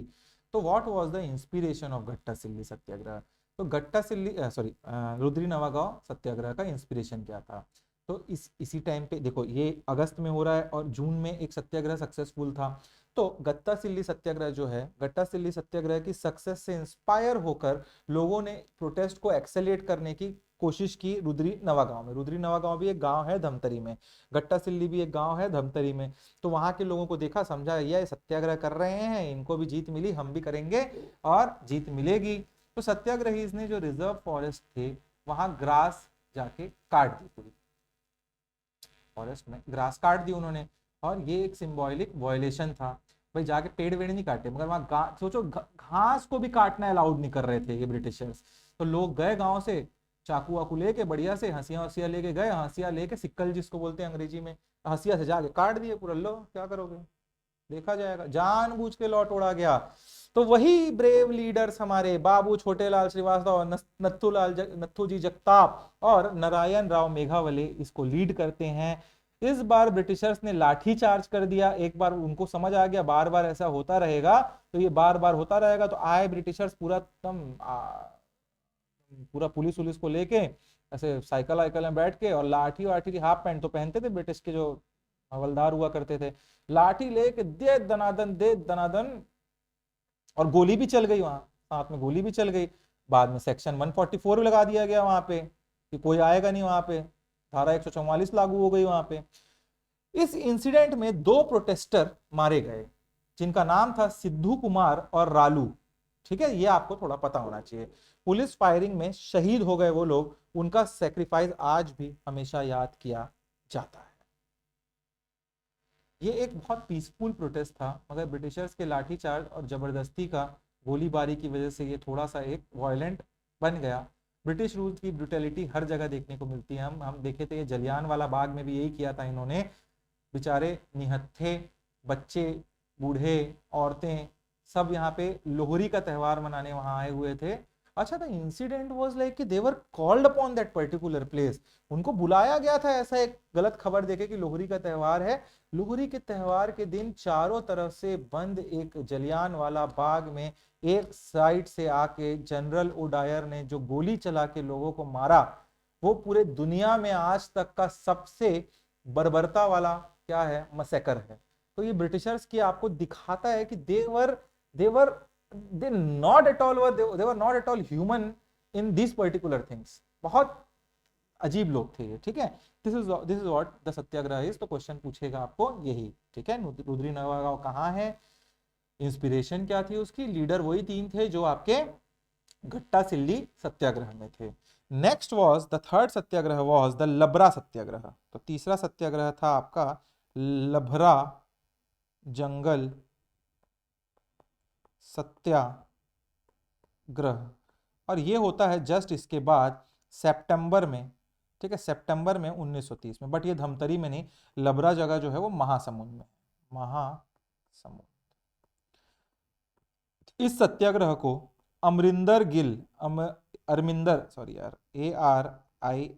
तो what was the inspiration of Gatta Silli Satyagraha. तो गट्टा सिल्ली सॉरी रुद्री नवागांव सत्याग्रह का इंस्पिरेशन क्या था। तो इसी टाइम पे देखो, ये अगस्त में हो रहा है और जून में एक सत्याग्रह सक्सेसफुल था। तो गट्टा सिल्ली सत्याग्रह जो है, गट्टा सिल्ली सत्याग्रह की सक्सेस से इंस्पायर होकर लोगों ने प्रोटेस्ट को एक्सेलेरेट करने की कोशिश की रुद्री नवागांव में। रुद्री नवागांव भी एक गांव है धमतरी में, गट्टा सिल्ली भी एक गांव है धमतरी में। तो वहां के लोगों को देखा, समझा, ये सत्याग्रह कर रहे हैं, इनको भी जीत मिली, हम भी करेंगे और जीत मिलेगी। तो सत्याग्रहीज ने जो रिजर्व फॉरेस्ट थे वहां ग्रास जाके काट दी, पूरी फॉरेस्ट में ग्रास काट दी उन्होंने, और ये एक सिंबॉलिक वायलेशन था। भाई जाके पेड़ वेड़ नहीं काटे, मगर वहां सोचो घास को भी काटना अलाउड नहीं कर रहे थे ये ब्रिटिशर्स। तो लोग गए गांव से चाकू वाकू लेके, बढ़िया से हंसिया हंसिया लेके गए, हंसिया लेके सिक्कल जिसको बोलते हैं अंग्रेजी में, हंसिया से जाके काट दिए पूरा। लो क्या करोगे, देखा जाएगा, जानबूझ के लौट उड़ा गया। तो वही ब्रेव लीडर्स हमारे बाबू छोटेलाल श्रीवास्तव, नत्थू जी जगताप और नारायण राव मेघावले इसको लीड करते हैं। इस बार ब्रिटिशर्स ने लाठी चार्ज कर दिया। एक बार उनको समझ आ गया बार बार ऐसा होता रहेगा तो ये बार बार होता रहेगा, तो आए ब्रिटिशर्स पूरा एकदम पूरा पुलिस उलिस को लेके ऐसे साइकिल वाइकल में बैठ के, और लाठी वाठी की, हाफ पैंट तो पहनते थे ब्रिटिश के जो हवलदार हुआ करते थे, लाठी लेके दे दनादन, और गोली भी चल गई वहां, साथ में गोली भी चल गई। बाद में सेक्शन 144 भी लगा दिया गया वहां पे कि कोई आएगा नहीं वहां पे, धारा 144 लागू हो गई वहां पे। इस इंसिडेंट में 2 प्रोटेस्टर मारे गए जिनका नाम था सिद्धू कुमार और रालू। ठीक है, ये आपको थोड़ा पता होना चाहिए। पुलिस फायरिंग में शहीद हो गए वो लोग, उनका सेक्रीफाइस आज भी हमेशा याद किया जाता है। ये एक बहुत पीसफुल प्रोटेस्ट था, मगर ब्रिटिशर्स के लाठीचार्ज और जबरदस्ती का गोलीबारी की वजह से ये थोड़ा सा एक वायलेंट बन गया। ब्रिटिश रूल की ब्रुटैलिटी हर जगह देखने को मिलती है। हम देखे थे जलियान वाला बाग में भी यही किया था इन्होंने। बेचारे निहत्थे बच्चे, बूढ़े, औरतें सब यहाँ पे लोहरी का त्यौहार मनाने वहां आए हुए थे। अच्छा, द इंसिडेंट वाज लाइक कि they were called upon that particular place, उनको बुलाया गया था। ऐसा एक गलत खबर देके कि लोहरी का त्यौहार है। लोहरी के त्यौहार के दिन चारों तरफ से बंद एक जलियान वाला बाग में एक साइड से आके जनरल ओडायर ने जो गोली चला के लोगों को मारा, वो पूरे दुनिया में आज तक का सबसे बर्बरता वाला क्या है, मसैकर है। तो ये ब्रिटिशर्स की आपको दिखाता है कि they were not at all human in these particular things। बहुत अजीब लोग थे ये। ठीक है, this is what the Satyagraha is. तो क्वेश्चन पूछेगा आपको यही। ठीक है, रुद्री नवागांव कहाँ है, इंस्पिरेशन क्या थी उसकी, लीडर वही 3 थे जो आपके घट्टा सिल्ली सत्याग्रह में थे। Next was the third Satyagraha was the लबरा सत्याग्रह। तो तीसरा सत्याग्रह था आपका लभरा जंगल सत्याग्रह, और ये होता है जस्ट इसके बाद सितंबर में। ठीक है, सितंबर में 1930 में, बट ये धमतरी में नहीं, लबरा जगह जो है वो महासमुंद में, महासमुंद। इस सत्याग्रह को अमरिंदर गिल, अरमिंदर, सॉरी यार, ARI,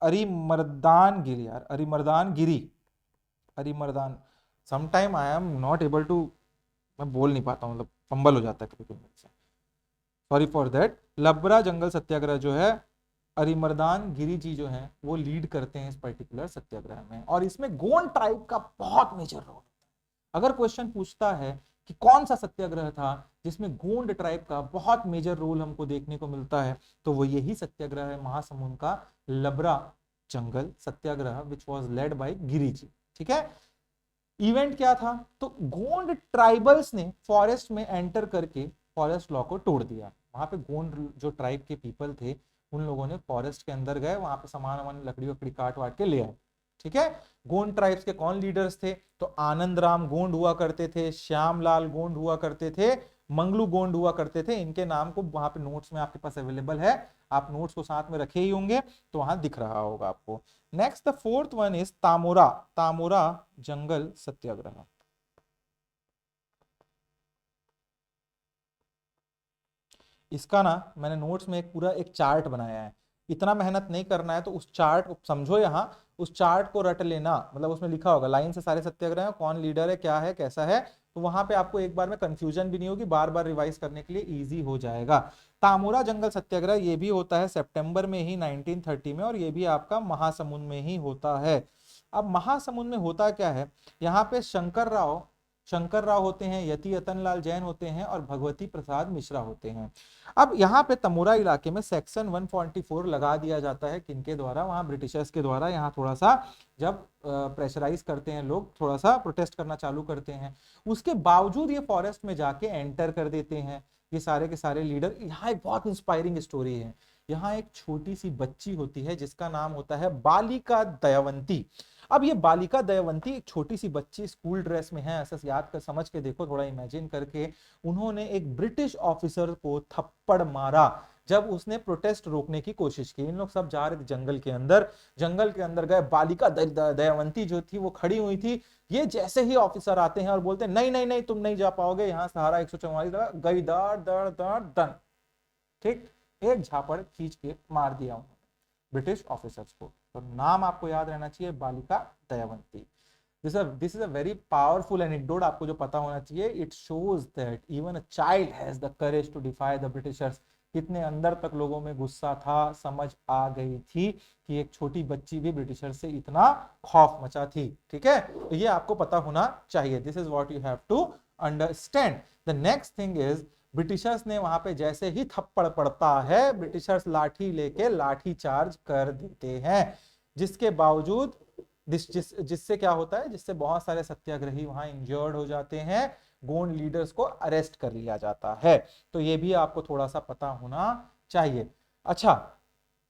अरिमर्दान गिल यार, Arimardan Giri, Arimardan, sometime I am not able to, मैं बोल नहीं पाता हूँ, मतलब फंबल हो जाता है कभी कभी मुझसे, सॉरी फॉर दैट। लबरा जंगल सत्याग्रह जो है अरिमर्दान गिरी जी जो है वो लीड करते हैं इस पर्टिकुलर सत्याग्रह में, और इसमें गोंड ट्राइब का बहुत मेजर रोल होता है। अगर क्वेश्चन पूछता है कि कौन सा सत्याग्रह था जिसमें गोंड ट्राइब का बहुत मेजर रोल हमको देखने को मिलता है, तो वो यही सत्याग्रह है महासमुंद का लबरा जंगल सत्याग्रह, which was led by Giri ji. ठीक है, इवेंट क्या था, तो गोंड ट्राइबल्स ने फॉरेस्ट में एंटर करके फॉरेस्ट लॉ को तोड़ दिया। वहां पे गोंड जो ट्राइब के पीपल थे उन लोगों ने फॉरेस्ट के अंदर गए, वहां पे सामान वामान लकड़ी वकड़ी काट वाट के ले आए। ठीक है, गोंड ट्राइब्स के कौन लीडर्स थे, तो आनंद राम गोंड हुआ करते थे, श्यामलाल गोंड हुआ करते थे, मंगलू गोंड हुआ करते थे। इनके नाम को वहां पे नोट्स में आपके पास अवेलेबल है, आप नोट्स को साथ में रखे ही होंगे तो वहां दिख रहा होगा आपको। Next the fourth one is Tamora, Tamora जंगल सत्याग्रह। इसका ना मैंने नोट्स में एक पूरा एक चार्ट बनाया है, इतना मेहनत नहीं करना है, तो उस चार्ट को समझो, यहाँ उस चार्ट को रट लेना, मतलब उसमें लिखा होगा लाइन से सारे सत्याग्रह कौन लीडर है, क्या है, कैसा है, तो वहां पे आपको एक बार में कंफ्यूजन भी नहीं होगी, बार बार रिवाइज करने के लिए इजी हो जाएगा। तामोरा जंगल सत्याग्रह ये भी होता है सितंबर में ही 1930 में, और ये भी आपका महासमुंद में ही होता है। अब महासमुंद में होता क्या है, यहाँ पे शंकर राव होते हैं, यति यतनलाल जैन होते हैं, और भगवती प्रसाद मिश्रा होते हैं। अब यहाँ पे तमोरा इलाके में सेक्शन 144 लगा दिया जाता है, किनके द्वारा, वहां ब्रिटिशर्स के द्वारा। यहाँ थोड़ा सा जब प्रेशराइज करते हैं लोग, थोड़ा सा प्रोटेस्ट करना चालू करते हैं, उसके बावजूद ये फॉरेस्ट में जाके एंटर कर देते हैं। ये सारे के सारे लीडर। यहाँ एक बहुत इंस्पायरिंग स्टोरी है। यहाँ एक छोटी सी बच्ची होती है जिसका नाम होता है बालिका दयावंती। अब ये बालिका दयावंती एक छोटी सी बच्ची स्कूल ड्रेस में है, ऐसा याद कर समझ के देखो, थोड़ा इमेजिन करके। उन्होंने एक ब्रिटिश ऑफिसर को थप्पड़ मारा जब उसने प्रोटेस्ट रोकने की कोशिश की। इन लोग सब जा रहे थे जंगल के अंदर, जंगल के अंदर गए, बालिका दयावंती जो थी वो खड़ी हुई थी। ये जैसे ही ऑफिसर आते हैं और बोलते हैं नहीं नहीं नहीं तुम नहीं जा पाओगे, यहाँ सहारा 144 गई, दर दर दर दन, ठीक, एक झापड़ खींच के मार दिया उन्होंने ब्रिटिश ऑफिसर्स को। तो नाम आपको याद रहना चाहिए, Balika Dayawanti. This is a very powerful anecdote, आपको जो पता होना चाहिए। It shows that even a child has the courage to defy the Britishers. कितने अंदर तक लोगों में गुस्सा था, समझ आ गई थी कि एक छोटी बच्ची भी ब्रिटिशर से इतना खौफ मचा थी। ठीक है, तो ये आपको पता होना चाहिए। This is what you have to understand. The next thing is, Britishers ने वहां पे जैसे ही थप्पड़ पड़ता है, ब्रिटिशर्स लाठी लेके लाठी चार्ज कर देते हैं, जिसके बावजूद जिससे क्या होता है, जिससे बहुत सारे सत्याग्रही वहां इंजर्ड हो जाते हैं, गोंड लीडर्स को अरेस्ट कर लिया जाता है। तो ये भी आपको थोड़ा सा पता होना चाहिए। अच्छा,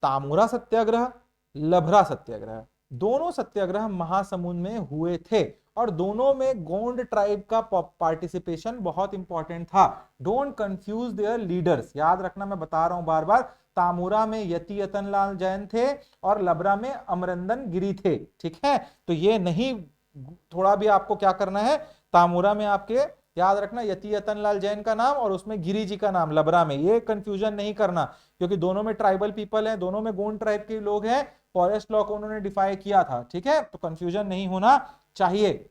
तामुरा सत्याग्रह, लभरा सत्याग्रह, दोनों सत्याग्रह महासमुंद में हुए थे और दोनों में गोंड ट्राइब का पार्टिसिपेशन बहुत इंपॉर्टेंट था। डोंट कंफ्यूज देयर लीडर्स, याद रखना, मैं बता रहा हूं बार बार। तामुरा में यति यतनलाल जैन थे और लबरा में अमरंदन गिरी थे। ठीक है, तो ये नहीं, थोड़ा भी आपको क्या करना है, तामुरा में आपके याद रखना यति यतनलाल जैन का नाम और उसमें गिरी जी का नाम लबरा में, ये कंफ्यूजन नहीं करना, क्योंकि दोनों में ट्राइबल पीपल हैं, दोनों में गोंड ट्राइब के लोग हैं, फॉरेस्ट लॉ को उन्होंने डिफाई किया था। ठीक है, तो कंफ्यूजन नहीं होना चाहिए।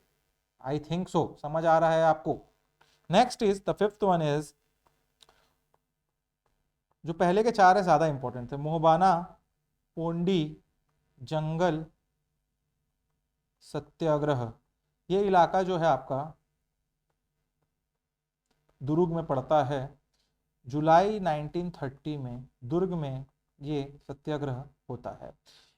आई थिंक सो, समझ आ रहा है आपको। Next is the fifth one is, जो पहले के चार है ज्यादा इंपॉर्टेंट थे, मोहबाना, पोंडी, जंगल सत्याग्रह। ये इलाका जो है आपका दुर्ग में पड़ता है। जुलाई 1930 में दुर्ग में ये सत्याग्रह होता है।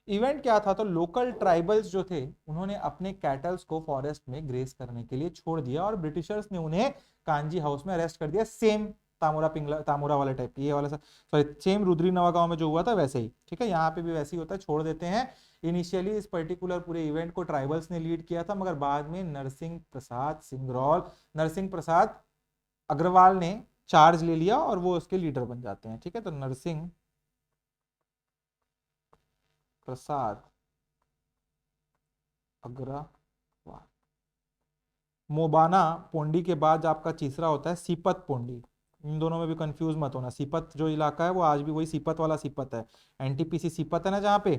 इवेंट क्या था, तो लोकल ट्राइबल्स जो थे उन्होंने अपने कैटल्स को फॉरेस्ट में ग्रेस करने के लिए छोड़ दिया और ब्रिटिशर्स ने उन्हें कांजी हाउस में अरेस्ट कर दिया। सेम तामुरा पिंगला, तामुरा वाले टाइप, ये वाला सॉरी सेम रुद्री नवा गांव में जो हुआ था वैसे ही। ठीक है, यहाँ पे भी वैसे ही होता है, छोड़ देते हैं। इनिशियली इस पर्टिकुलर पूरे इवेंट को ट्राइबल्स ने लीड किया था, मगर बाद में नरसिंह प्रसाद सिंगरौल, नरसिंह प्रसाद अग्रवाल ने चार्ज ले लिया और वो उसके लीडर बन जाते हैं। ठीक है, तो नरसिंह प्रसाद अग्रवाल। मोबाना पोंडी के बाद आपका तीसरा होता है सीपत पोंडी। इन दोनों में भी कंफ्यूज मत होना, सीपत जो इलाका है वो आज भी वही सीपत वाला सीपत है। एनटीपीसी सीपत है ना जहाँ पे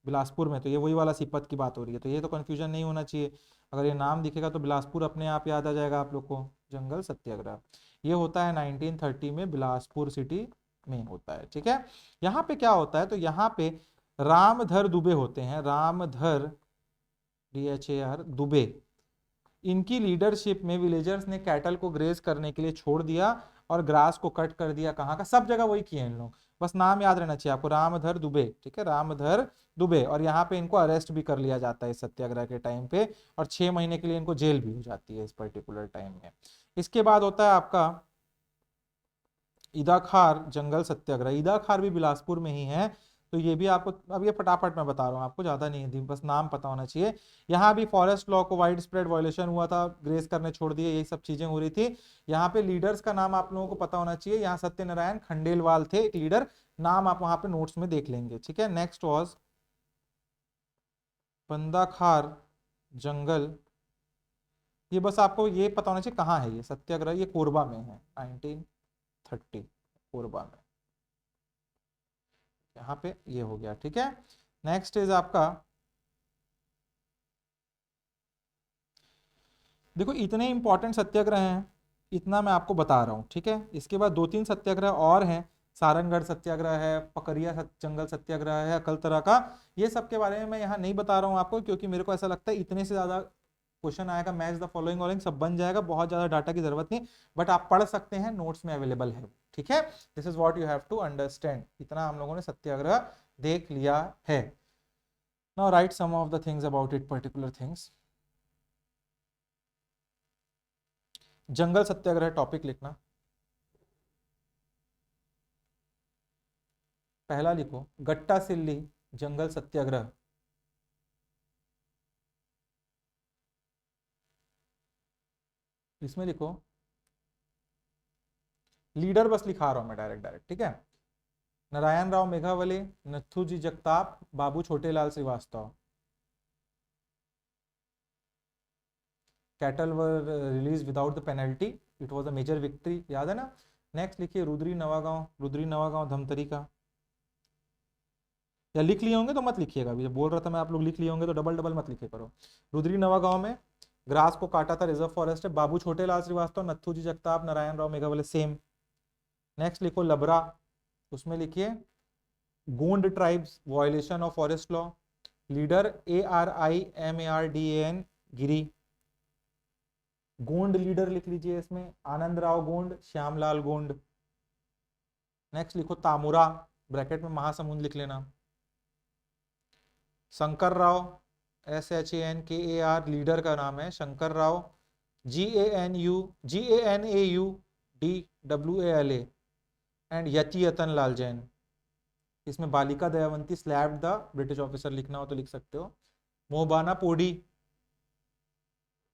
बिलासपुर में, तो ये वही वाला सीपत की बात हो रही है, तो ये तो कंफ्यूजन नहीं होना चाहिए। अगर ये नाम दिखेगा तो बिलासपुर अपने आप याद आ जाएगा आप लोग को। जंगल सत्याग्रह ये होता है 1930 में, बिलासपुर सिटी में होता है। ठीक है, यहाँ पे क्या होता है, तो यहाँ पे रामधर दुबे होते हैं, रामधर DHAR दुबे। इनकी लीडरशिप में विलेजर्स ने कैटल को ग्रेज करने के लिए छोड़ दिया और ग्रास को कट कर दिया। कहाँ का, सब जगह वही किए इन लोग, बस नाम याद रहना चाहिए आपको, रामधर दुबे। ठीक है, रामधर दुबे। और यहाँ पे इनको अरेस्ट भी कर लिया जाता है इस सत्याग्रह के टाइम पे, और 6 महीने के लिए इनको जेल भी हो जाती है इस पर्टिकुलर टाइम में। इसके बाद होता है आपका ईदाखार जंगल सत्याग्रह। ईदाखार भी बिलासपुर में ही है, तो ये भी आपको, अब ये फटाफट मैं बता रहा हूँ आपको, ज्यादा नहीं है, बस नाम पता होना चाहिए। यहाँ भी फॉरेस्ट लॉ को वाइड स्प्रेड वायलेशन हुआ था, ग्रेस करने छोड़ दिए, यही सब चीजें हो रही थी। यहाँ पे लीडर्स का नाम आप लोगों को पता होना चाहिए। यहाँ सत्यनारायण खंडेलवाल थे एक लीडर, नाम आप वहां पे नोट्स में देख लेंगे। ठीक है, नेक्स्ट वॉज बंदाखार जंगल। ये बस आपको ये पता होना चाहिए कहाँ है ये सत्याग्रह, ये कोरबा में है, 1930 कोरबा में, यहाँ पे ये हो गया। ठीक है, नेक्स्ट इज आपका, देखो इतने इंपॉर्टेंट सत्याग्रह हैं, इतना मैं आपको बता रहा हूँ। ठीक है, इसके बाद 2-3 सत्याग्रह और हैं, सारंगगढ़ सत्याग्रह है, पकरिया जंगल सत्याग्रह है, अकलतरा का। ये सब के बारे में मैं यहाँ नहीं बता रहा हूँ आपको, क्योंकि मेरे को ऐसा लगता है इतने से ज्यादा क्वेश्चन आएगा, मैच द फॉलोइंग वॉलोइंग सब बन जाएगा, बहुत ज्यादा डाटा की जरूरत नहीं, बट आप पढ़ सकते हैं, नोट्स में अवेलेबल है। ठीक है, this is what you have to understand. इतना हम लोगों ने सत्याग्रह देख लिया है। Now write some of the things about it, particular things. Jungle Satyagraha topic लिखना, पहला लिखो गट्टा सिल्ली जंगल सत्याग्रह। इसमें लिखो लीडर, बस लिखा रहा हूं मैं डायरेक्ट डायरेक्ट, ठीक है। Narayan Rao Meghawale, Nathuji Jagtap, Babu Chhotelal Shrivastava. Cattle were release without the penalty, it was a major victory, याद है ना। नेक्स्ट लिखिए रुद्री नवागांव, रुद्री नवागांव धमतरी का। या लिख लिए होंगे तो मत लिखिएगा, अभी जब बोल रहा था मैं आप लोग लिख लिए होंगे तो डबल डबल मत लिखे करो। रुद्री नवागांव में ग्रास को काटा था, रिजर्व फॉरेस्ट है। बाबू छोटेलाल श्रीवास्तव, नथुजी जगताप, नारायण राव मेघावले, सेम। नेक्स्ट लिखो लबरा, उसमें लिखिए Gond tribes violation of forest law, leader ARIMARDAN Giri. Gond leader लिख लीजिए इसमें, आनंद राव गोंड, श्यामलाल गोंड। नेक्स्ट लिखो तामुरा, ब्रैकेट में महासमुंद लिख लेना। शंकर राव, SHANKAR लीडर का नाम है, शंकर राव, GANAUDWALA, एंड यतियतन लाल जैन। इसमें बालिका दयावंती स्लैब्ड द ब्रिटिश ऑफिसर लिखना हो तो लिख सकते हो। मोहबाना पोडी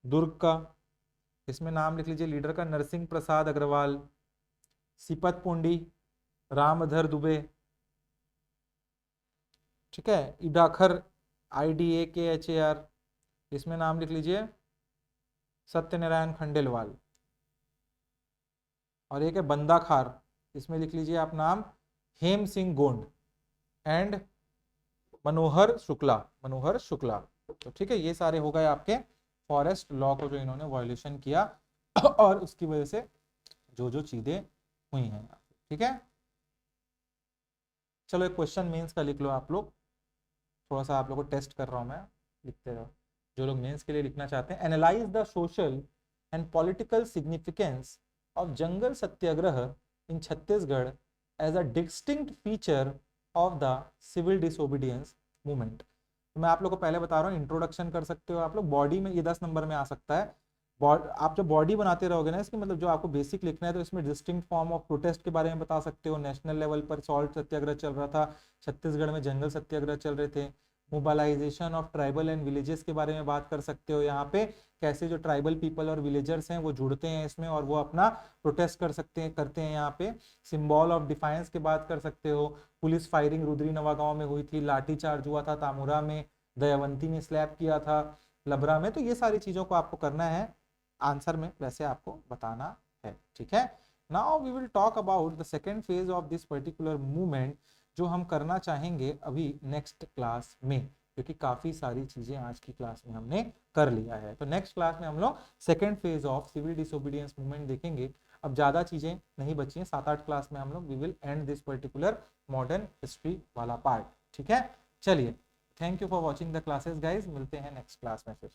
दुर्ग का, इसमें नाम लिख लीजिए लीडर का, नरसिंह प्रसाद अग्रवाल। सिपत पुंडी रामधर दुबे, ठीक है। इडाखर IDAKHAR, इसमें नाम लिख लीजिए सत्यनारायण खंडेलवाल। और एक है बंदा खार, इसमें लिख लीजिए आप नाम हेम सिंह गोंड एंड मनोहर शुक्ला, मनोहर शुक्ला। तो ठीक है, ये सारे हो गए आपके फॉरेस्ट लॉ को जो इन्होंने वायलेशन किया और उसकी वजह से जो जो चीजें हुई हैं, ठीक है। चलो एक क्वेश्चन मेंस का लिख लो आप लोग, थोड़ा सा आप लोग को टेस्ट कर रहा हूं मैं, लिखते रहो जो लोग मेंस के लिए लिखना चाहते हैं। Analyse the social and political significance of Jungle Satyagraha in Chhattisgarh as a distinct feature of the civil disobedience movement. तो मैं आप लोग को पहले बता रहा हूँ, इंट्रोडक्शन कर सकते हो आप लोग। बॉडी में ये 10 नंबर में आ सकता है। आप जब बॉडी बनाते रहोगे ना इसकी, मतलब जो आपको बेसिक लिखना है, तो इसमें डिस्टिंक्ट फॉर्म ऑफ प्रोटेस्ट के बारे में बता सकते हो। नेशनल लेवल पर सॉल्ट सत्याग्रह चल रहा था, छत्तीसगढ़ में जंगल सत्याग्रह चल रहे थे। Mobilisation of tribal and villages के बारे में बात कर सकते हो, यहाँ पे कैसे जो ट्राइबल पीपल और विलेजर्स हैं वो जुड़ते हैं इसमें और वो अपना प्रोटेस्ट कर सकते हैं, करते हैं यहाँ पे। सिंबल ऑफ डिफाइंस की बात कर सकते हो। पुलिस फायरिंग रुद्री नवागांव में हुई थी, लाठी चार्ज हुआ था तामुरा में, दयावंती ने स्लैप किया था लबरा में। तो ये सारी चीजों को आपको करना है, आंसर में वैसे आपको बताना है, ठीक है। Now we will talk about the second phase of this particular movement, जो हम करना चाहेंगे अभी नेक्स्ट क्लास में, क्योंकि काफी सारी चीजें आज की क्लास में हमने कर लिया है। तो नेक्स्ट क्लास में हम लोग second phase of civil disobedience movement देखेंगे। अब ज्यादा चीजें नहीं बची हैं, 7-8 क्लास में हम लोग we will end this particular modern history वाला पार्ट, ठीक है। चलिए, thank you for watching the classes guys, मिलते हैं नेक्स्ट क्लास में फिर।